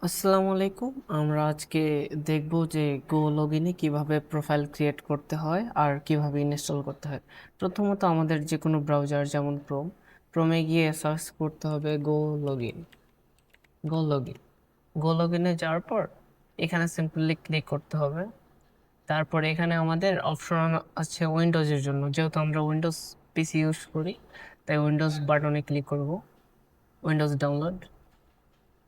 আসসালামু আলাইকুম। আমরা আজকে দেখব যে গো লগইনে কিভাবে প্রোফাইল ক্রিয়েট করতে হয় আর কিভাবে ইনস্টল করতে হয়। প্রথমত আমাদের যে কোনো ব্রাউজার যেমন ক্রোমে গিয়ে সার্চ করতে হবে গো লগইন। গো লগইনে যাওয়ার পর এখানে সিম্পলি ক্লিক করতে হবে। তারপর এখানে আমাদের অপশন আছে উইন্ডোজের জন্য, যেহেতু আমরা উইন্ডোজ পিসি ইউজ করি তাই উইন্ডোজ বাটনে ক্লিক করব, উইন্ডোজ ডাউনলোড।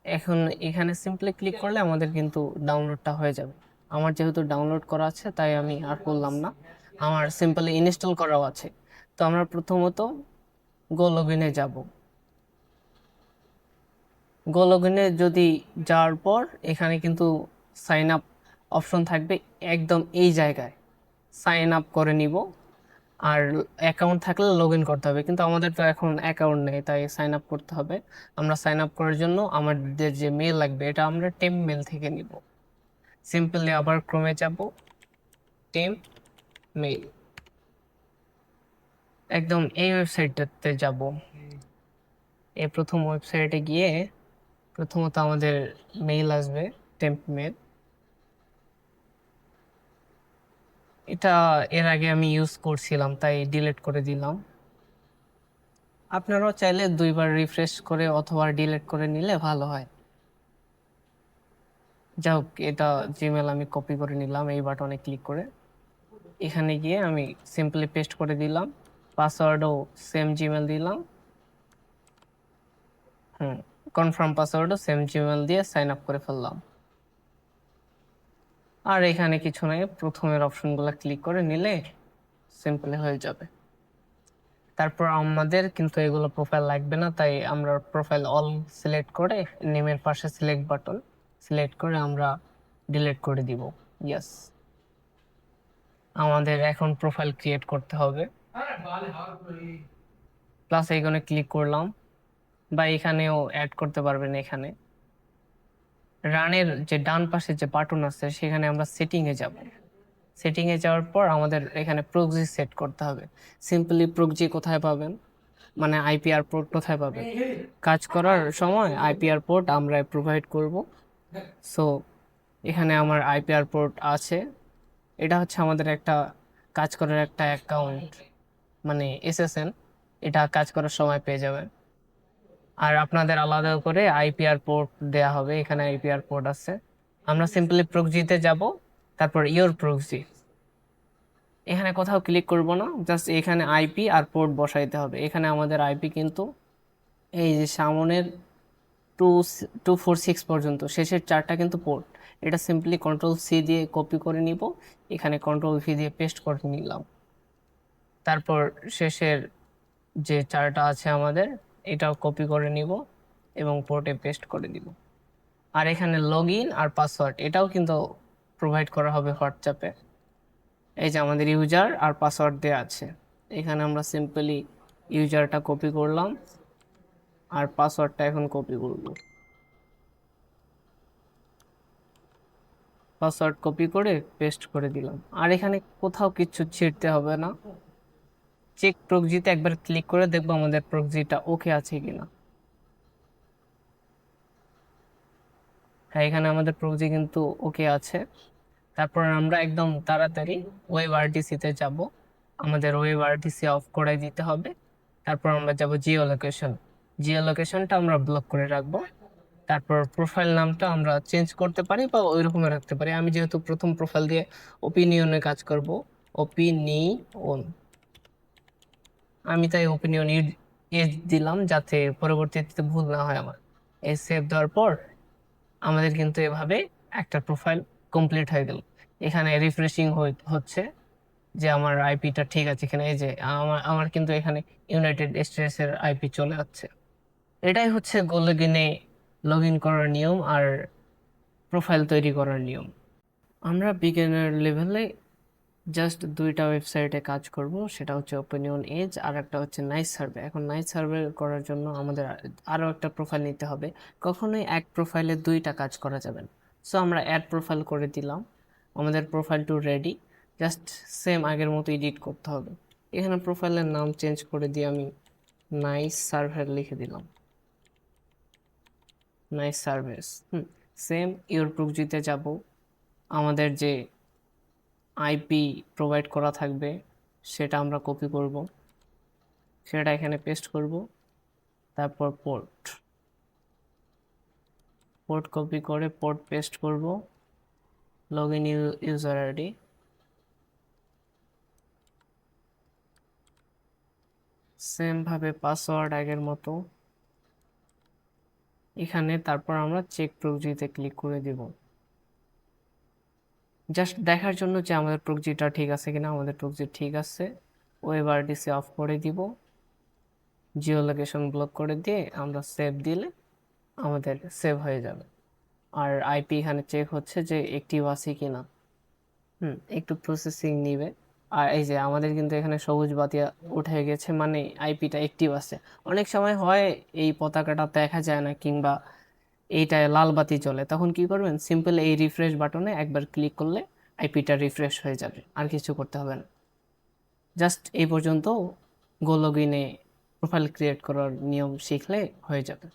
এখন এখানে সিম্পলি ক্লিক করলে আমাদের কিন্তু ডাউনলোডটা হয়ে যাবে। আমার যেহেতু ডাউনলোড করা আছে তাই আমি আর করলাম না, আমার সিম্পলি ইনস্টল করাও আছে। তো আমরা প্রথমত গো লগইনে যাব। গো লগইনে যদি যাওয়ার পর এখানে কিন্তু সাইন আপ অপশন থাকবে, একদম এই জায়গায় সাইন আপ করে নিব। আর অ্যাকাউন্ট থাকলে লগ ইন করতে হবে, কিন্তু আমাদের তো এখন অ্যাকাউন্ট নেই তাই সাইন আপ করতে হবে। আমরা সাইন আপ করার জন্য আমাদের যে মেল লাগবে এটা আমরা টেম্প মেল থেকে নিব। সিম্পলি আবার ক্রমে যাব, টেম্প মেল, একদম এই ওয়েবসাইটটাতে যাব। এই প্রথম ওয়েবসাইটে গিয়ে প্রথমত আমাদের মেইল আসবে, টেম্প মেল। এটা এর আগে আমি ইউজ করছিলাম তাই ডিলিট করে দিলাম। আপনারাও চাইলে দুইবার রিফ্রেশ করে অথবা ডিলিট করে নিলে ভালো হয়। যাই হোক, এটা জিমেল আমি কপি করে নিলাম এই বাটনে ক্লিক করে। এখানে গিয়ে আমি সিম্পলি পেস্ট করে দিলাম, পাসওয়ার্ডও সেম জিমেল দিলাম। কনফার্ম পাসওয়ার্ডও সেম জিমেল দিয়ে সাইন আপ করে ফেললাম। আর এখানে কিছু নাই, প্রথমের অপশনগুলো ক্লিক করে নিলে সিম্পলি হয়ে যাবে। তারপর আমাদের কিন্তু এগুলো প্রোফাইল লাগবে না, তাই আমরা প্রোফাইল অল সিলেক্ট করে নেমের পাশে সিলেক্ট বাটন সিলেক্ট করে আমরা ডিলিট করে দিব। ইয়েস, আমাদের এখন প্রোফাইল ক্রিয়েট করতে হবে। প্লাস এইখানে ক্লিক করলাম, বা এখানেও অ্যাড করতে পারবেন। এখানে রানের যে ডান পাশে যে বাটন আছে সেখানে আমরা সেটিং এ যাব। সেটিং এ যাওয়ার পর আমাদের এখানে প্রক্সি সেট করতে হবে। সিম্পলি প্রক্সি কোথায় পাবেন, মানে আইপিআর পোর্ট কোথায় পাবেন, কাজ করার সময় আইপিআর পোর্ট আমরা প্রোভাইড করব। সো এখানে আমার আইপিআর পোর্ট আছে। এটা হচ্ছে আমাদের একটা কাজ করার একটা অ্যাকাউন্ট, মানে এসএসএন। এটা কাজ করার সময় পেয়ে যাবেন। আর আপনাদের আলাদা করে আইপিআর পোর্ট দেয়া হবে, এখানে আইপিআর পোর্ট আছে। আমরা সিম্পলি প্রক্সিতে যাব, তারপর ইওর প্রক্সি। এখানে কোথাও ক্লিক করব না, জাস্ট এখানে আইপি আর পোর্ট বসাইতে হবে। এখানে আমাদের আইপি কিন্তু এই যে সামনের 2246 পর্যন্ত শেষের চারটা কিন্তু পোর্ট। এটা সিম্পলি কন্ট্রোল সি দিয়ে কপি করে নিব, এখানে কন্ট্রোল ভি দিয়ে পেস্ট করে নিলাম। তারপর শেষের যে চারটা আছে আমাদের, এটাও কপি করে নিব এবং পোর্টে পেস্ট করে দিব। আর এখানে লগ ইন আর পাসওয়ার্ড এটাও কিন্তু প্রোভাইড করা হবে হোয়াটসঅ্যাপে। এই যে আমাদের ইউজার আর পাসওয়ার্ড দেওয়া আছে, এখানে আমরা সিম্পলি ইউজারটা কপি করলাম আর পাসওয়ার্ডটা এখন কপি করব। পাসওয়ার্ড কপি করে পেস্ট করে দিলাম। আর এখানে কোথাও কিছু ছিঁড়তে হবে না, চেক প্রক্সিতে একবার ক্লিক করে দেখবো আমাদের প্রক্সিটা ওকে আছে কিনা। হ্যাঁ, এখানে আমাদের প্রক্সি কিন্তু ওকে আছে। তারপর আমরা একদম তাড়াতাড়ি ওয়েব আরটিসিতে যাব, আমাদের ওয়েব আরটিসি অফ করে দিতে হবে। তারপর আমরা যাব জিও লোকেশন, জিও লোকেশনটা আমরা ব্লক করে রাখবো। তারপর প্রোফাইল নামটা আমরা চেঞ্জ করতে পারি বা ওই রকম রাখতে পারি। আমি যেহেতু প্রথম প্রোফাইল দিয়ে ওপিনিয়নে কাজ করব, ওপিনিয়ন, আমি তাই ওপিনিয়ন এজ দিলাম যাতে পরবর্তীতে ভুল না হয় আমার। এই সেভ দেওয়ার পর আমাদের কিন্তু এভাবে একটা প্রোফাইল কমপ্লিট হয়ে গেল। এখানে রিফ্রেশিং হচ্ছে যে আমার আইপিটা ঠিক আছে কিনা। এই যে আমার আমার কিন্তু এখানে ইউনাইটেড স্টেটস এর আইপি চলে যাচ্ছে। এটাই হচ্ছে গো লগইনে লগ ইন করার নিয়ম আর প্রোফাইল তৈরি করার নিয়ম। আমরা বিগিনার লেভেলে জাস্ট দুইটা ওয়েবসাইটে কাজ করব, সেটা হচ্ছে ওপিনিয়ন এজ আর একটা হচ্ছে নাইস সার্ভে। এখন নাইস সার্ভে করার জন্য আমাদের আরও একটা প্রোফাইল নিতে হবে। কখনোই এক প্রোফাইলে দুইটা কাজ করা যাবে না। সো আমরা অ্যাড প্রোফাইল করে দিলাম, আমাদের প্রোফাইল টু রেডি। জাস্ট সেম আগের মতো এডিট করতে হবে। এখানে প্রোফাইলের নাম চেঞ্জ করে দিয়ে আমি নাইস সার্ভার লিখে দিলাম, নাইস সার্ভিস। সেম ইউর প্রক্সিতে যাব, আমাদের যে আইপি প্রোভাইড করা থাকবে সেটা আমরা কপি করব, সেটা এখানে পেস্ট করব, তারপর পোর্ট কপি করে পোর্ট পেস্ট করব, log in user ID, same ভাবে পাসওয়ার্ড আগের মতো এখানে, তারপর আমরা চেক প্রক্সিতে ক্লিক করে দিব, জাস্ট দেখার জন্য যে আমাদের প্রক্সিটা ঠিক আছে কিনা। আমাদের প্রক্সি ঠিক আছে, ওয়েব আরডিসি অফ করে দিব, জিও লোকেশন ব্লক করে দিয়ে আমরা সেভ দিলে আমাদের সেভ হয়ে যাবে। আর আইপি এখানে চেক হচ্ছে যে অ্যাক্টিভ আছে কিনা। একটু প্রসেসিং নিবে। আর এই যে আমাদের কিন্তু এখানে সবুজ বাতি উঠে গেছে, মানে আইপিটা অ্যাক্টিভ আছে। অনেক সময় হয় এই পতাকাটা দেখা যায় না, কিংবা এইটায় লাল বাতি জ্বলে, তখন কি করবেন, সিম্পল এই রিফ্রেশ বাটনে একবার ক্লিক করলে আইপিটা রিফ্রেশ হয়ে যাবে, আর কিছু করতে হবে না। জাস্ট এই পর্যন্ত গো লগইনে প্রোফাইল ক্রিয়েট করার নিয়ম শিখলে হয়ে যাবে।